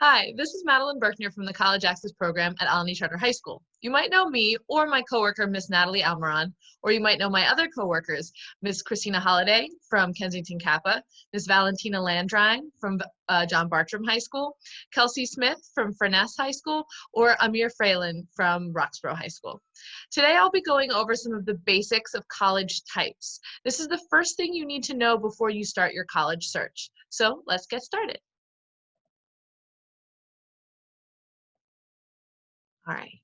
Hi, this is Madeline Birkner from the College Access Program at Alany Charter High School. You might know me or my coworker, Miss Natalie Almiron, or you might know my other coworkers, Miss Christina Holliday from Kensington Kappa, Miss Valentina Landrine from John Bartram High School, Kelsey Smith from Furness High School, or Amir Fralin from Roxborough High School. Today I'll be going over some of the basics of college types. This is the first thing you need to know before you start your college search. So let's get started. All right.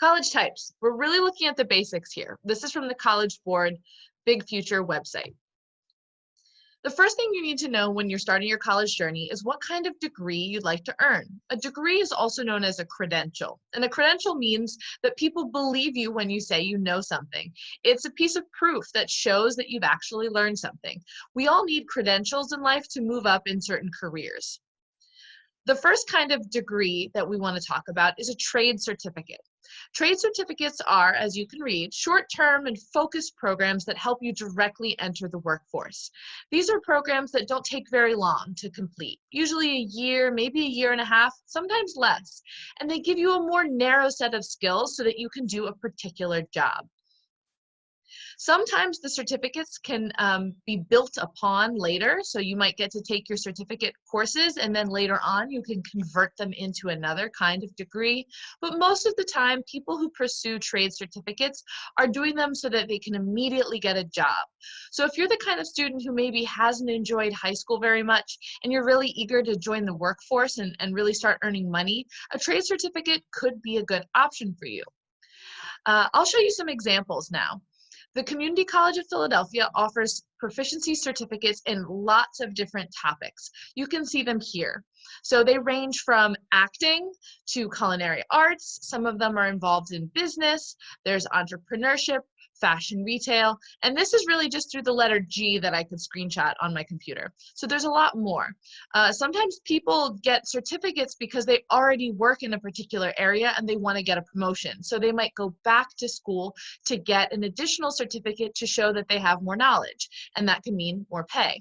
College types. We're really looking at the basics here. This is from the College Board Big Future website. The first thing you need to know when you're starting your college journey is what kind of degree you'd like to earn. A degree is also known as a credential, and a credential means that people believe you when you say you know something. It's a piece of proof that shows that you've actually learned something. We all need credentials in life to move up in certain careers. The first kind of degree that we want to talk about is a trade certificate. Trade certificates are, as you can read, short-term and focused programs that help you directly enter the workforce. These are programs that don't take very long to complete, usually a year, maybe a year and a half, sometimes less. And they give you a more narrow set of skills so that you can do a particular job. Sometimes the certificates can be built upon later, so you might get to take your certificate courses and then later on you can convert them into another kind of degree. But most of the time, people who pursue trade certificates are doing them so that they can immediately get a job. So if you're the kind of student who maybe hasn't enjoyed high school very much and you're really eager to join the workforce and really start earning money, a trade certificate could be a good option for you. I'll show you some examples now. The Community College of Philadelphia offers proficiency certificates in lots of different topics. You can see them here. So they range from acting to culinary arts. Some of them are involved in business. There's entrepreneurship, fashion retail, and this is really just through the letter G that I could screenshot on my computer. So there's a lot more. Sometimes people get certificates because they already work in a particular area and they want to get a promotion. So they might go back to school to get an additional certificate to show that they have more knowledge, and that can mean more pay.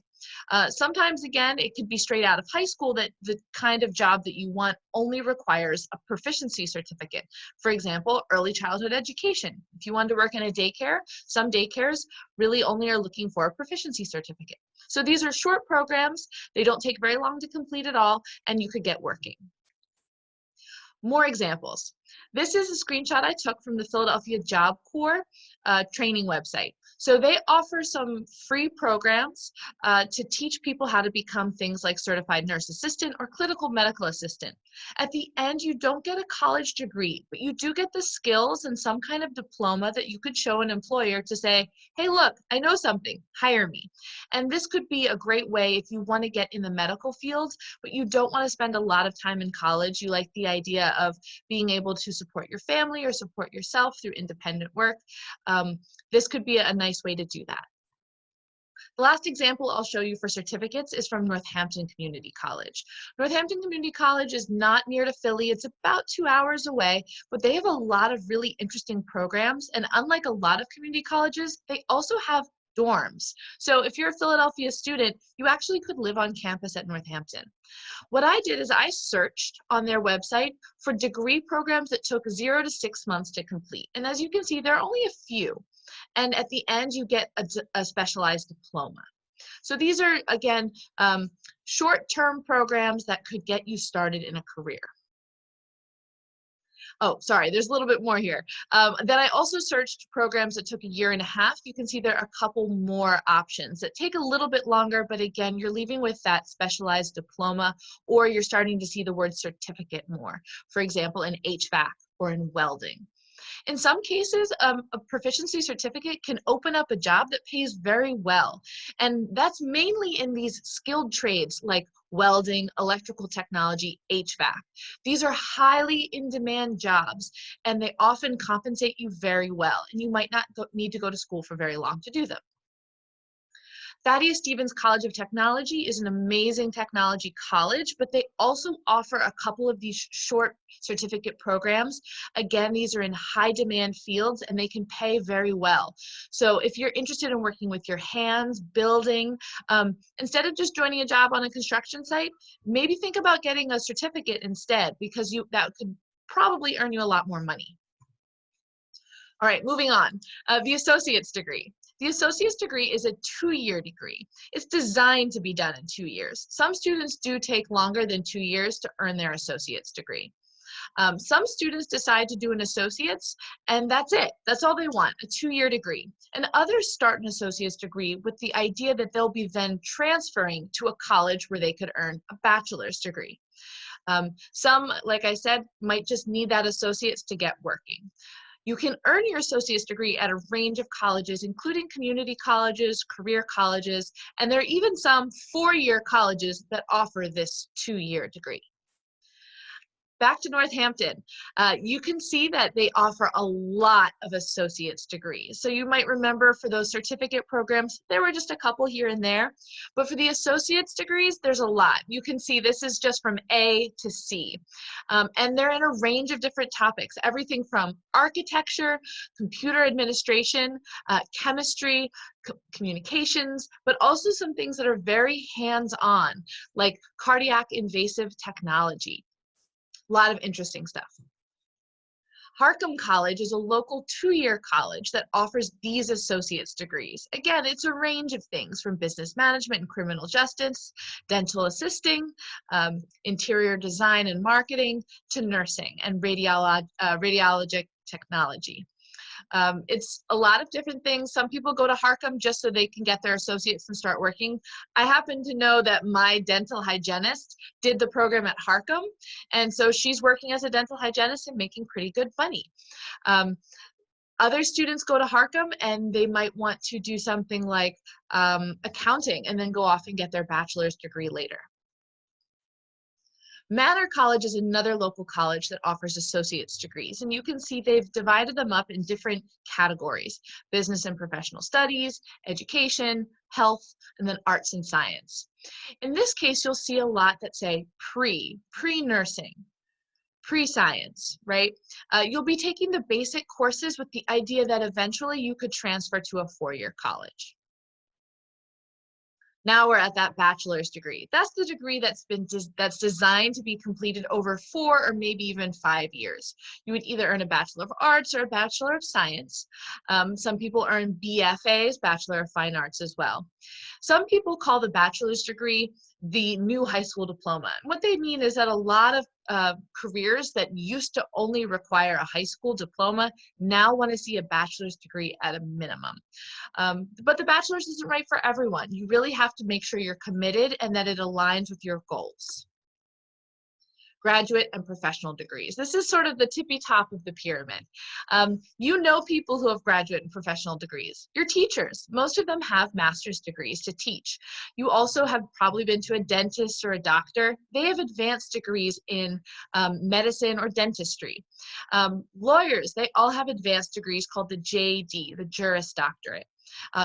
Sometimes, again, it could be straight out of high school that the kind of job that you want only requires a proficiency certificate. For example, early childhood education. If you want to work in a daycare, some daycares really only are looking for a proficiency certificate. So these are short programs. They don't take very long to complete at all, and you could get working. More examples. This is a screenshot I took from the Philadelphia Job Corps training website. So they offer some free programs to teach people how to become things like certified nurse assistant or clinical medical assistant. At the end, you don't get a college degree, but you do get the skills and some kind of diploma that you could show an employer to say, hey, look, I know something, hire me. And this could be a great way if you want to get in the medical field, but you don't want to spend a lot of time in college. You like the idea of being able to support your family or support yourself through independent work. This could be a nice way to do that. The last example I'll show you for certificates is from Northampton Community College. Northampton Community College is not near to Philly. It's about 2 hours away, but they have a lot of really interesting programs. And unlike a lot of community colleges, they also have dorms. So if you're a Philadelphia student, you actually could live on campus at Northampton. What I did is I searched on their website for degree programs that took 0 to 6 months to complete. And as you can see, there are only a few. And at the end, you get a specialized diploma. So these are, again, short-term programs that could get you started in a career. Oh, sorry, there's a little bit more here. Then I also searched programs that took a year and a half. You can see there are a couple more options that take a little bit longer, but again, you're leaving with that specialized diploma, or you're starting to see the word certificate more. For example, in HVAC or in welding. In some cases, a proficiency certificate can open up a job that pays very well. And that's mainly in these skilled trades like welding, electrical technology, HVAC. These are highly in-demand jobs, and they often compensate you very well. And you might not need to go to school for very long to do them. Thaddeus-Stevens College of Technology is an amazing technology college, but they also offer a couple of these short certificate programs. Again, these are in high demand fields and they can pay very well. So if you're interested in working with your hands, building, instead of just joining a job on a construction site, maybe think about getting a certificate instead, because that could probably earn you a lot more money. All right, moving on. The associate's degree. The associate's degree is a 2-year degree. It's designed to be done in 2 years. Some students do take longer than 2 years to earn their associate's degree. Some students decide to do an associate's, and that's it. That's all they want, a 2-year degree. And others start an associate's degree with the idea that they'll be then transferring to a college where they could earn a bachelor's degree. Some, like I said, might just need that associate's to get working. You can earn your associate's degree at a range of colleges, including community colleges, career colleges, and there are even some 4-year colleges that offer this 2-year degree. Back to Northampton, you can see that they offer a lot of associate's degrees. So you might remember for those certificate programs, there were just a couple here and there. But for the associate's degrees, there's a lot. You can see this is just from A to C. And they're in a range of different topics, everything from architecture, computer administration, chemistry, communications, but also some things that are very hands-on, like cardiac invasive technology. A lot of interesting stuff. Harcum College is a local 2-year college that offers these associate's degrees. Again, it's a range of things from business management and criminal justice, dental assisting, interior design and marketing, to nursing and radiologic technology. It's a lot of different things. Some people go to Harcum just so they can get their associates and start working. I happen to know that my dental hygienist did the program at Harcum, and so she's working as a dental hygienist and making pretty good money. Other students go to Harcum and they might want to do something like accounting and then go off and get their bachelor's degree later. Manor College is another local college that offers associate's degrees, and you can see they've divided them up in different categories: business and professional studies, education, health, and then arts and science. In this case, you'll see a lot that say pre-nursing, pre-science, right? You'll be taking the basic courses with the idea that eventually you could transfer to a 4-year college. Now we're at that bachelor's degree. That's the degree that's designed to be completed over 4 or maybe even 5 years. You would either earn a Bachelor of Arts or a Bachelor of Science. Some people earn BFAs, Bachelor of Fine Arts as well. Some people call the bachelor's degree the new high school diploma. And what they mean is that a lot of careers that used to only require a high school diploma now want to see a bachelor's degree at a minimum. But the bachelor's isn't right for everyone. You really have to make sure you're committed and that it aligns with your goals. Graduate and professional degrees. This is sort of the tippy top of the pyramid. You know people who have graduate and professional degrees. Your teachers, most of them have master's degrees to teach. You also have probably been to a dentist or a doctor. They have advanced degrees in medicine or dentistry. Lawyers, they all have advanced degrees called the JD, the Juris Doctorate.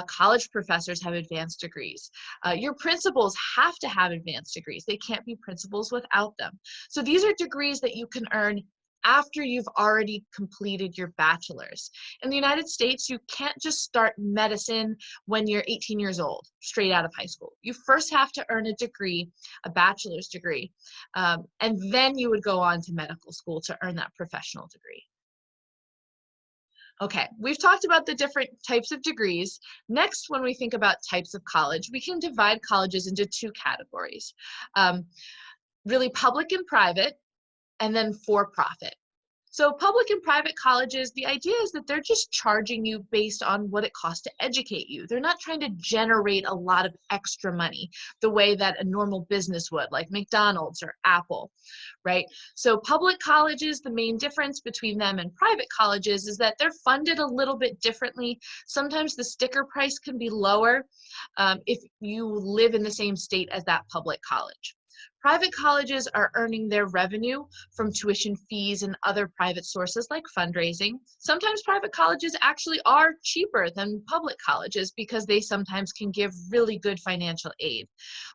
College professors have advanced degrees. Your principals have to have advanced degrees. They can't be principals without them. So these are degrees that you can earn after you've already completed your bachelor's. In the United States, you can't just start medicine when you're 18 years old, straight out of high school. You first have to earn a degree, a bachelor's degree, and then you would go on to medical school to earn that professional degree. Okay, we've talked about the different types of degrees. Next, when we think about types of college, we can divide colleges into 2 categories. Really public and private, and then for-profit. So public and private colleges, the idea is that they're just charging you based on what it costs to educate you. They're not trying to generate a lot of extra money the way that a normal business would, like McDonald's or Apple, right? So public colleges, the main difference between them and private colleges is that they're funded a little bit differently. Sometimes the sticker price can be lower if you live in the same state as that public college. Private colleges are earning their revenue from tuition fees and other private sources like fundraising. Sometimes private colleges actually are cheaper than public colleges because they sometimes can give really good financial aid.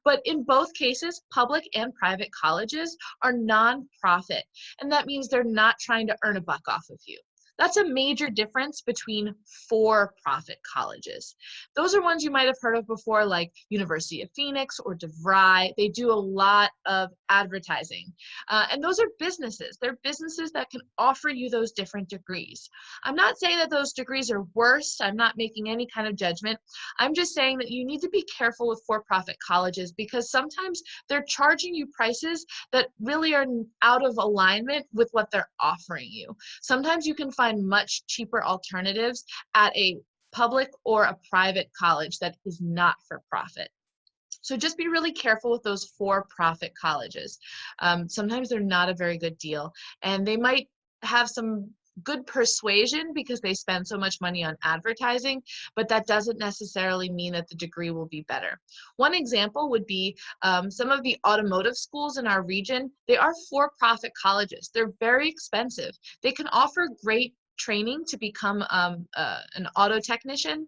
But in both cases, public and private colleges are nonprofit, and that means they're not trying to earn a buck off of you. That's a major difference between for-profit colleges. Those are ones you might have heard of before, like University of Phoenix or DeVry. They do a lot of advertising. And those are businesses. They're businesses that can offer you those different degrees. I'm not saying that those degrees are worse. I'm not making any kind of judgment. I'm just saying that you need to be careful with for-profit colleges because sometimes they're charging you prices that really are out of alignment with what they're offering you. Sometimes you can find much cheaper alternatives at a public or a private college that is not for profit. So just be really careful with those for-profit colleges. Sometimes they're not a very good deal, and they might have some good persuasion because they spend so much money on advertising, but that doesn't necessarily mean that the degree will be better. One example would be some of the automotive schools in our region. They are for-profit colleges. They're very expensive. They can offer great training to become an auto technician.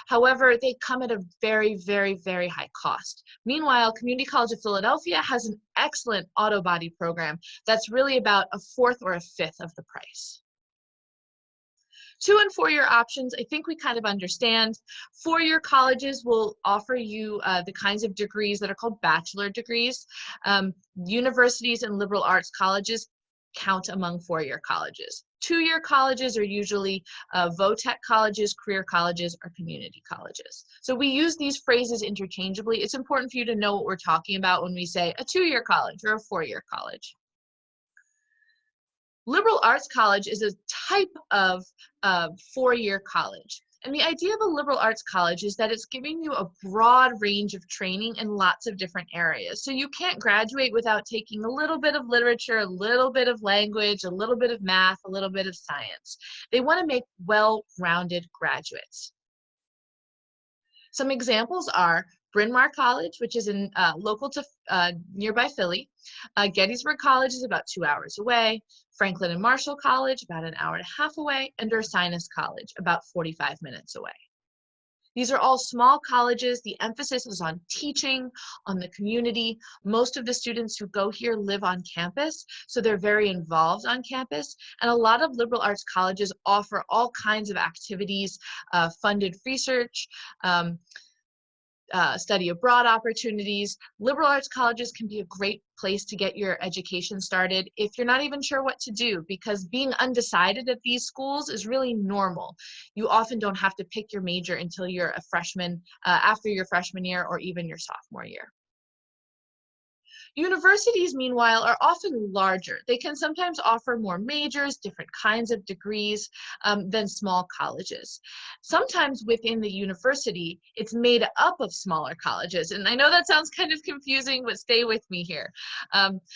However, they come at a very, very, very high cost. Meanwhile, Community College of Philadelphia has an excellent auto body program that's really about a fourth or a fifth of the price. 2- and 4-year options, I think we kind of understand. 4-year colleges will offer you the kinds of degrees that are called bachelor degrees. Universities and liberal arts colleges count among 4-year colleges. 2-year colleges are usually VOTEC colleges, career colleges, or community colleges. So we use these phrases interchangeably. It's important for you to know what we're talking about when we say a 2-year college or a 4-year college. Liberal arts college is a type of 4-year college. And the idea of a liberal arts college is that it's giving you a broad range of training in lots of different areas. So you can't graduate without taking a little bit of literature, a little bit of language, a little bit of math, a little bit of science. They want to make well-rounded graduates. Some examples are Bryn Mawr College, which is in local to nearby Philly. Gettysburg College is about 2 hours away. Franklin and Marshall College, about an hour and a half away. And Ursinus College, about 45 minutes away. These are all small colleges. The emphasis is on teaching, on the community. Most of the students who go here live on campus, so they're very involved on campus. And a lot of liberal arts colleges offer all kinds of activities, funded research, study abroad opportunities. Liberal arts colleges can be a great place to get your education started if you're not even sure what to do, because being undecided at these schools is really normal. You often don't have to pick your major until you're a freshman, after your freshman year or even your sophomore year. Universities, meanwhile, are often larger. They can sometimes offer more majors, different kinds of degrees than small colleges. Sometimes within the university, it's made up of smaller colleges. And I know that sounds kind of confusing, but stay with me here.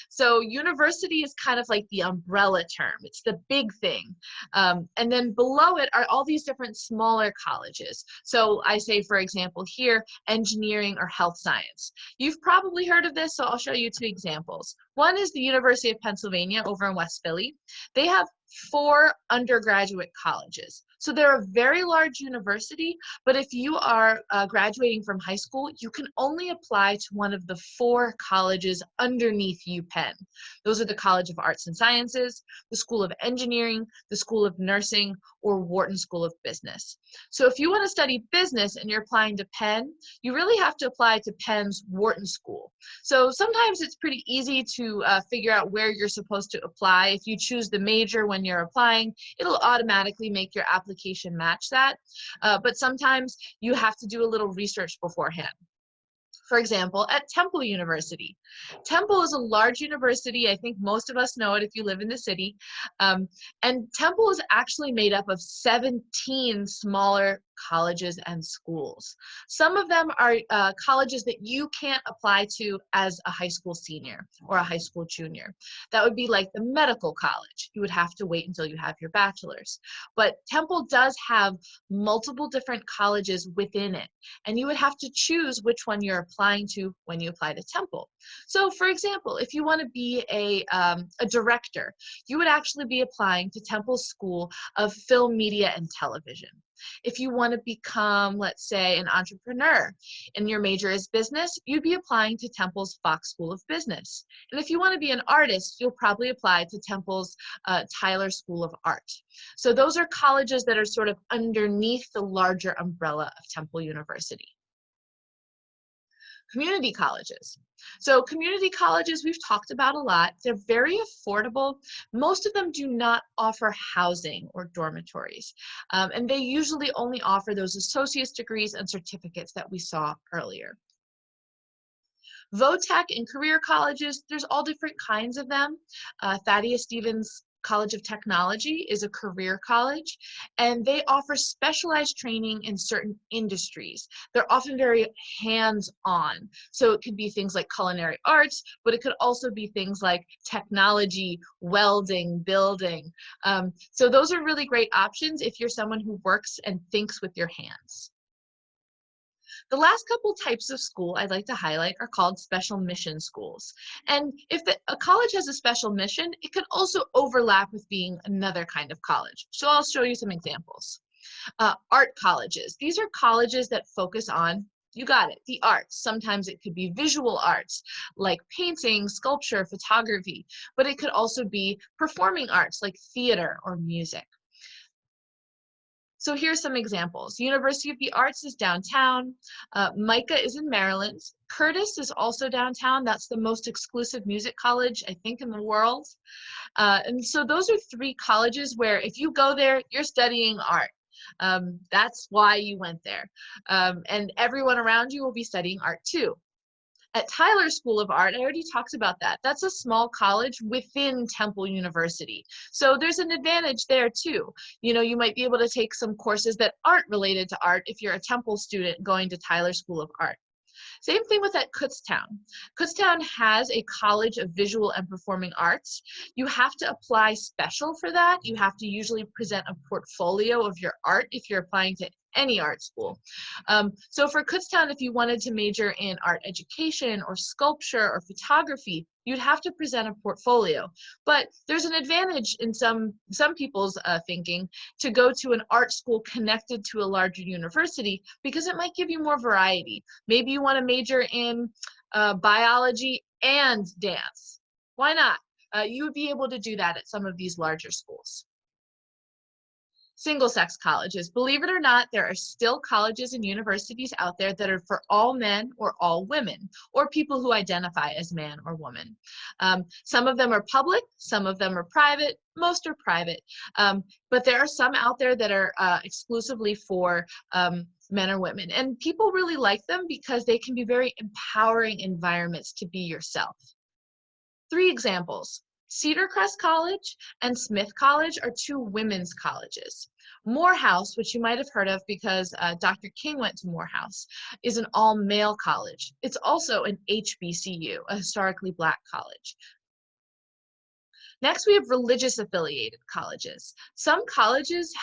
So university is kind of like the umbrella term. It's the big thing. And then below it are all these different smaller colleges. So I say, for example, here, engineering or health science. You've probably heard of this, so I'll show you 2 examples. One is the University of Pennsylvania over in West Philly. They have 4 undergraduate colleges. So they're a very large university, but if you are graduating from high school, you can only apply to one of the 4 colleges underneath UPenn. Those are the College of Arts and Sciences, the School of Engineering, the School of Nursing, or Wharton School of Business. So if you want to study business and you're applying to Penn, you really have to apply to Penn's Wharton School. So sometimes it's pretty easy to figure out where you're supposed to apply. If you choose the major when you're applying, it'll automatically make your application match that. But sometimes you have to do a little research beforehand. For example, at Temple University. Temple is a large university. I think most of us know it if you live in the city. And Temple is actually made up of 17 smaller colleges and schools. Some of them are colleges that you can't apply to as a high school senior or a high school junior. That would be like the medical college. You would have to wait until you have your bachelor's. But Temple does have multiple different colleges within it, and you would have to choose which one you're applying to when you apply to Temple. So for example, if you want to be a director, you would actually be applying to Temple's School of Film, Media, and Television. If you want to become, let's say, an entrepreneur and your major is business, you'd be applying to Temple's Fox School of Business. And if you want to be an artist, you'll probably apply to Temple's Tyler School of Art. So those are colleges that are sort of underneath the larger umbrella of Temple University. Community colleges. So community colleges we've talked about a lot. They're very affordable. Most of them do not offer housing or dormitories. And they usually only offer those associate's degrees and certificates that we saw earlier. VOTEC and career colleges, there's all different kinds of them. Thaddeus Stevens College of Technology is a career college, and they offer specialized training in certain industries. They're often very hands-on. So it could be things like culinary arts, but it could also be things like technology, welding, building. So those are really great options if you're someone who works and thinks with your hands. The last couple types of school I'd like to highlight are called special mission schools. And if a college has a special mission, it could also overlap with being another kind of college. So I'll show you some examples. Art colleges. These are colleges that focus on, you got it, the arts. Sometimes it could be visual arts like painting, sculpture, photography, but it could also be performing arts like theater or music. So here's some examples. University of the Arts is downtown. MICA is in Maryland. Curtis is also downtown. That's the most exclusive music college, I think, in the world. And so those are three colleges where if you go there, you're studying art. That's why you went there. And everyone around you will be studying art too. At Tyler School of Art, I already talked about that. That's a small college within Temple University. So there's an advantage there too. You know, you might be able to take some courses that aren't related to art if you're a Temple student going to Tyler School of Art. Same thing with at Kutztown. Kutztown has a College of Visual and Performing Arts. You have to apply special for that. You have to usually present a portfolio of your art if you're applying to any art school. So for Kutztown, if you wanted to major in art education or sculpture or photography, you'd have to present a portfolio. But there's an advantage in some people's thinking to go to an art school connected to a larger university because it might give you more variety. Maybe you want to major in biology and dance. Why not? You would be able to do that at some of these larger schools. Single-sex colleges. Believe it or not, there are still colleges and universities out there that are for all men or all women, or people who identify as man or woman. Some of them are public, some of them are private, most are private, but there are some out there that are exclusively for men or women. And people really like them because they can be very empowering environments to be yourself. 3 examples. Cedar Crest College and Smith College are 2 women's colleges. Morehouse, which you might have heard of because Dr. King went to Morehouse, is an all-male college. It's also an HBCU, a historically Black college. Next, we have religious affiliated colleges. Some colleges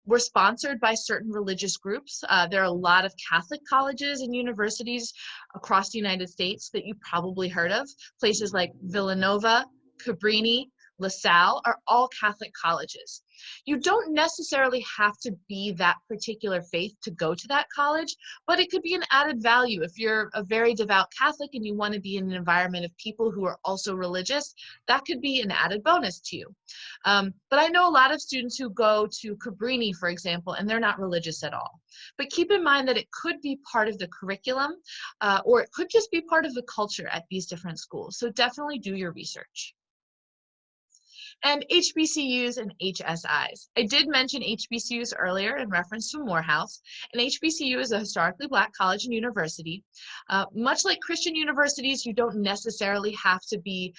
were sponsored by certain religious groups. There are a lot of Catholic colleges and universities across the United States that you probably heard of. Places like Villanova, Cabrini, LaSalle are all Catholic colleges. You don't necessarily have to be that particular faith to go to that college, but it could be an added value. If you're a very devout Catholic and you want to be in an environment of people who are also religious, that could be an added bonus to you. But I know a lot of students who go to Cabrini, for example, and they're not religious at all. But keep in mind that it could be part of the curriculum, or it could just be part of the culture at these different schools. So definitely do your research. And HBCUs and HSIs. I did mention HBCUs earlier in reference to Morehouse. An HBCU is a historically Black college and university. Much like Christian universities, you don't necessarily have to be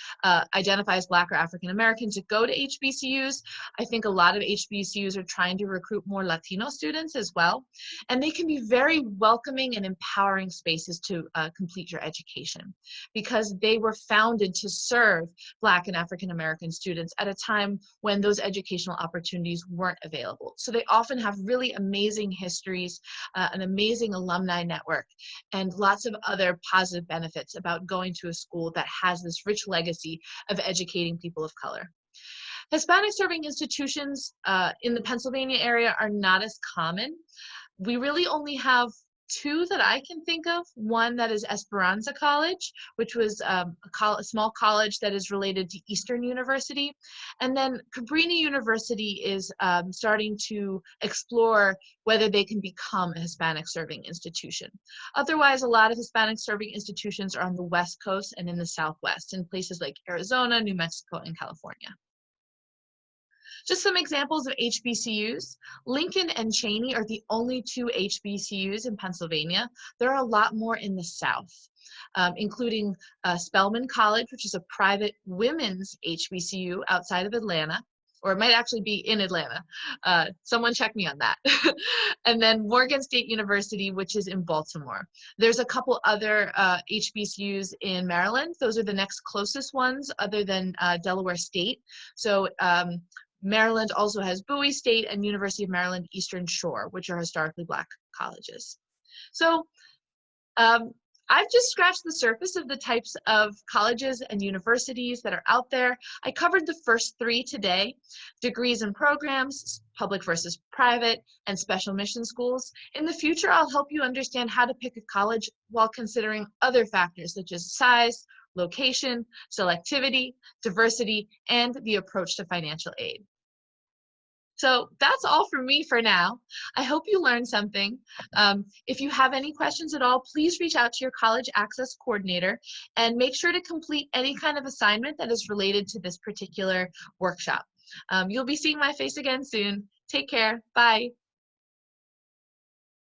identify as Black or African American to go to HBCUs. I think a lot of HBCUs are trying to recruit more Latino students as well. And they can be very welcoming and empowering spaces to complete your education because they were founded to serve Black and African American students at a time when those educational opportunities weren't available. So they often have really amazing histories, an amazing alumni network, and lots of other positive benefits about going to a school that has this rich legacy of educating people of color. Hispanic serving institutions in the Pennsylvania area are not as common. We really only have two that I can think of. One that is Esperanza College, which was a small college that is related to Eastern University. And then Cabrini University is starting to explore whether they can become a Hispanic serving institution. Otherwise, a lot of Hispanic serving institutions are on the West Coast and in the Southwest, in places like Arizona, New Mexico, and California. Just some examples of HBCUs. Lincoln and Cheney are the only two HBCUs in Pennsylvania. There are a lot more in the South, including Spelman College, which is a private women's HBCU outside of Atlanta, or it might actually be in Atlanta. Someone check me on that. And then Morgan State University, which is in Baltimore. There's a couple other HBCUs in Maryland. Those are the next closest ones other than Delaware State. So Maryland also has Bowie State and University of Maryland Eastern Shore, which are historically Black colleges. So I've just scratched the surface of the types of colleges and universities that are out there. I covered the first three today: degrees and programs, public versus private, and special mission schools. In the future, I'll help you understand how to pick a college while considering other factors such as size, location, selectivity, diversity, and the approach to financial aid. So that's all from me for now. I hope you learned something. If you have any questions at all, please reach out to your college access coordinator and make sure to complete any kind of assignment that is related to this particular workshop. You'll be seeing my face again soon. Take care. Bye.